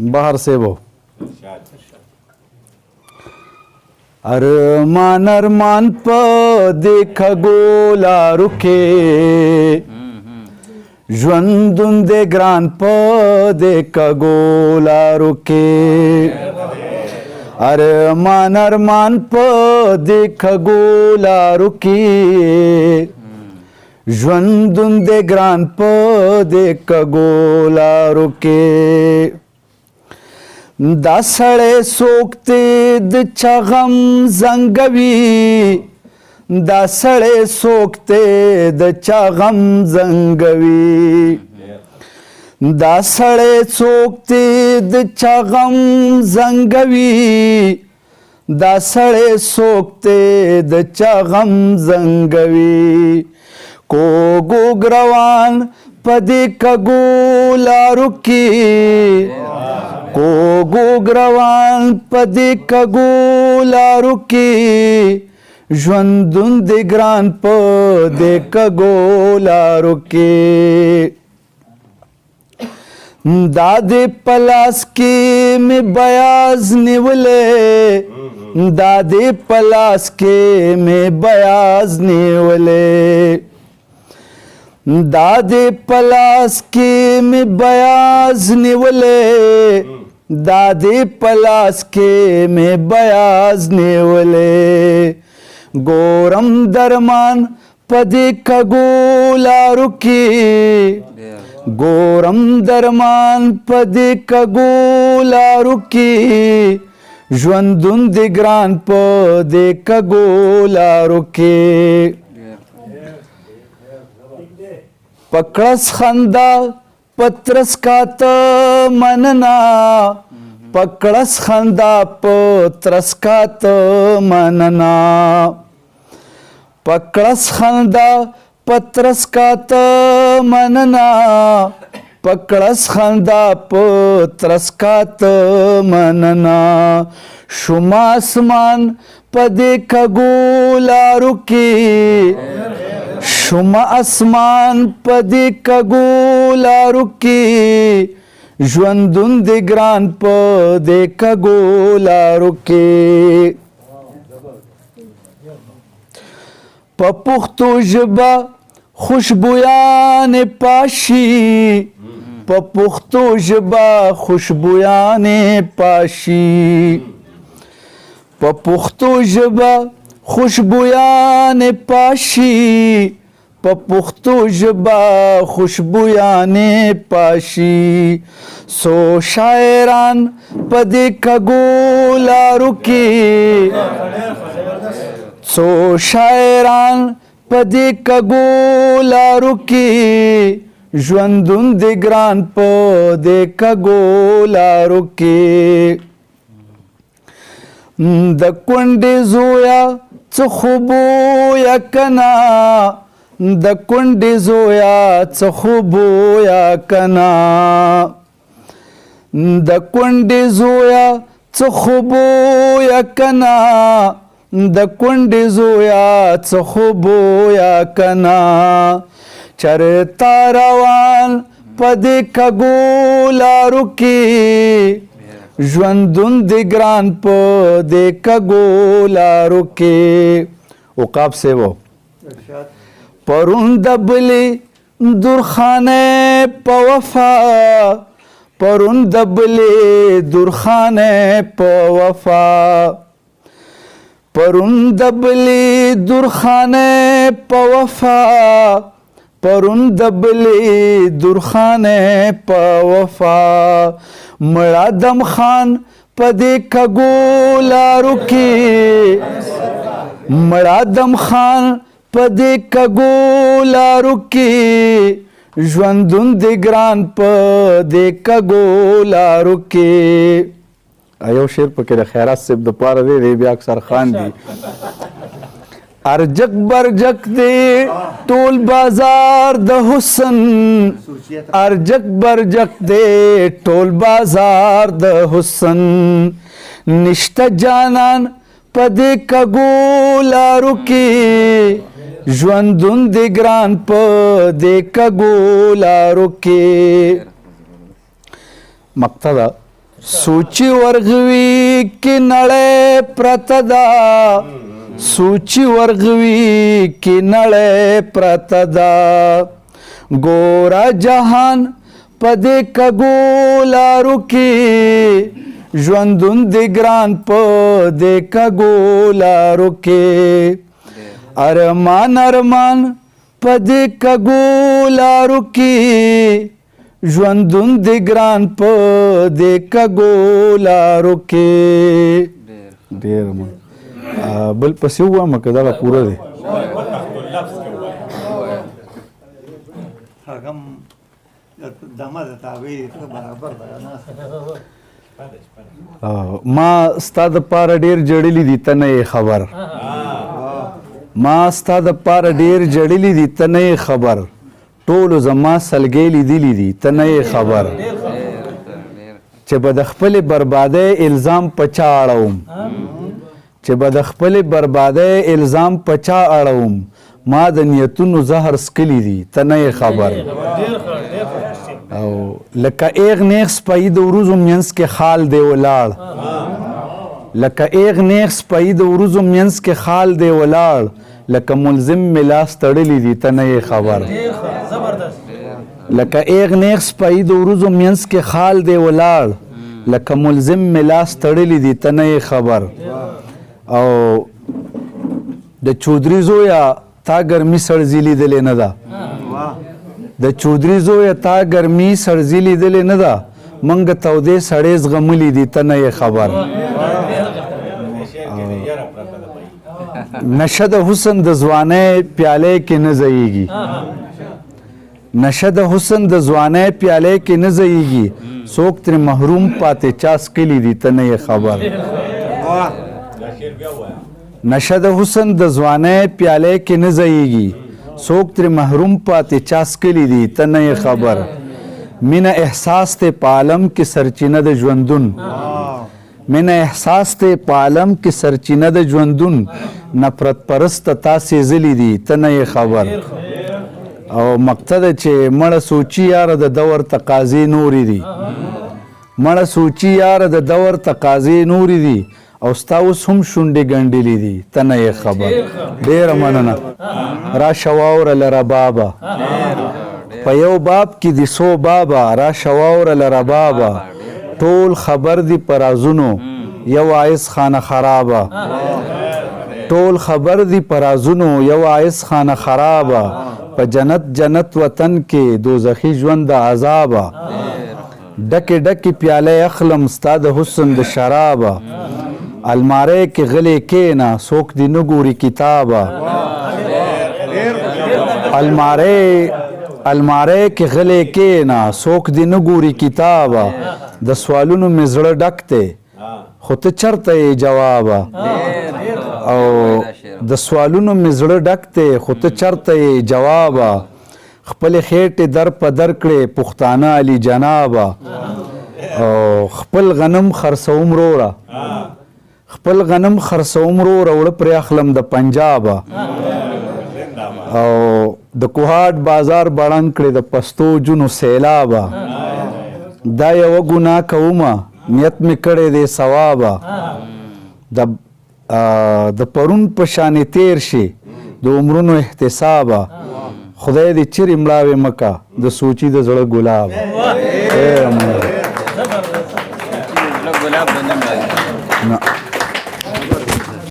बाहर से वो अरमान अरमान प देख गोला रुके ژوندون ګران په دیک ګولا रुके अरमान अरमान په دیک ګولا रुके ژوندون ګران په دیک ګولا रुके دا سړی سوکته د چا غم زنګوي دا سړی سوکته د چا غم زنګوي دا سړی سوکته د چا غم زنګوي دا سړی سوکته د چا غم زنګوي کوږ ګروان پدې کګو لارو کې کوږ ګروان پدې کګو لارو کې ژوندون د ګران په دې کګو لارو کې دا د پلاس کې مې بیاز نیولې دا د پلاس کې مې بیاز نیولې دا د پلاس کې مې بیاز نیولې دا د پلاس کې مې بیاز نیولې ګورم درمان پدې کګو لارو کې ګورم درمان پدې کګو لارو کې ژوندون د ګران پدې کګو لارو کې پکړس خندا پترس کات مننا پکړس خندا پترس کات مننا پکړس خندا پترس کات مننا پکړس خندا پترس کات مننا شما اسمان پدې کګو لارو کې شما اسمان پدې کګو لارو کې ژوندون د ګران پدې کګو لارو کې په پښتو ژبه خوشبویان پاشي په پښتو ژبه خوشبویان پاشي په پښتو ژبه خوشبویان پاشي په پښتو ژبه خوشبویان پاشي سو شاعران په دې کګو لارو کې سو شاعران په دې کګو لارو کې ژوندون د ګران په دې کګو لارو کې د کونډې زویا څه خوبویا کنا د کونډې زویا څه خوبویا کنا د کونډې زویا څه خوبویا کنا د کونډې زویا څه خوبویا کنا چرته روان په دې کګو لارو کې ژوندون د ګران په دې کګو لارو کې عقاب سے وہ پرون د بلې درخانه په وفا پرون د بلې درخانه په وفا پرون د بلې درخانه په وفا پرون د بلې درخانه په وفا مړه دم خان په دې کګو لارو کې مړه دم خان په دې کګو لارو کې ژوندون د ګران په دې کګو لارو کې ایو شعر پکې د خیرات صاحب د پاره دی بیا اکثر خان دی ارجک برجک دی ټول بازار د حسن ارجک برجک دی ټول بازار د حسن نشته جانان په دې کګو لارو کې ژوندون د ګران په دې کګو لارو کې مقتدا سوچی ورغوی کی نړۍ پرته ده سوچی ورغوی کی نړۍ پرته ده ګوره جهان په دې کږو لارو کې ژوندون د ګران په دې کږو لارو کې ارمان ارمان په دې کږو لارو کې ژوندون د ګران په دې کږو لارو کې ډېر بل پسې ووایم که دغه پوره دی ما ستا دپاره ډېر جړلي دي ته نه یې خبر ما ستا دپاره ډېر جړلي دي ته نه یې خبر ټولو زما سلګۍ لیدلي دي ته نه یې خبر چې به د خپلې بربادۍ الزام په چا اړوم چې به د خپلې بربادۍ الزام په چا اړوم ما د نیتونو زهر څکلي دي ته نه یې خبر او لکه ایغ نیغ سپی د وروځو منځ کې خال دی ولاړ لکه ایغ نیغ سپی د وروځو منځ کې خال دی ولاړ لکه ملزم مې لاس تړلی دي ته نه یې خبر لکه ایغ نیغ سپی د وروځو منځ کې خال دی ولاړ لکه ملزم مې لاس تړلی دي ته نه یې خبر او د چودري زویه تا ګرمي سړزي لیدلې نه ده د چودري زویه تا ګرمي سړزي لیدلې نه ده موږ تودې سړې زغملي دي ته نه یې خبر نشه د حسن د ځوانۍ پیالې کې نه ځایږي نشه د حسن د ځوانۍ پیالې کې نه ځایږي څوک ترې محروم پاتې چا څکلي دي ته نه یې خبر نشه د حسن د ځوانۍ پیالې کې نه ځایږي څوک ترې محروم پاتې چا څکلي دي ته نه یې خبر مینه احساس دی په عالم کې سرچینه د ژوندون مینه احساس دی په عالم کې سرچینه د ژوندون نفرت پرسته تا سېزلي دي ته نه یې خبر او مقصد چې مړه سوچي یاره د دور تقاضې نورې دي مړه سوچي یاره د دور تقاضې نورې دي او ستا اوس هم شونډې ګنډلې دي ته نه یې خبر ډېره مننه راشه واوره له ربابه په یو باب کې دي څو بابه راشه واوره له ربابه ټول خبر دي په رازونو یو عایس خانه خرابه ټول خبر دي په رازونو یو عایس خانه خرابه په جنت جنت وطن کې دوزخي ژوند د عذابه ډکې ډکې پیالې اخلم ستا د حسن د شرابه المارۍ کې غلې کېنه څوک دې نه ګوري کتابه المارۍ کې غلې کېنه څوک دې نه ګوري کتابه د سوالونو مې زړه ډک دی خو ته چرته یې جوابه او د سوالونو مې زړه ډک دی خو ته چرته یې جوابه خپلې خېټې در په در کړې پښتانه علي جنابه او خپل غنم خرڅوم وروره خپل غنم خرڅوم وروره وړه پرې اخلم د پنجابه او د کوهاټ بازار بړنګ کړې د پښتو جونو سیلابه دا یوه ګناه کومه نیت مې کړی دی ثوابه د پرون په شانې تیر شي د عمرونو احتسابه خدای دې چیرې مړاوې مکه د سوچي د زړه ګلاب نه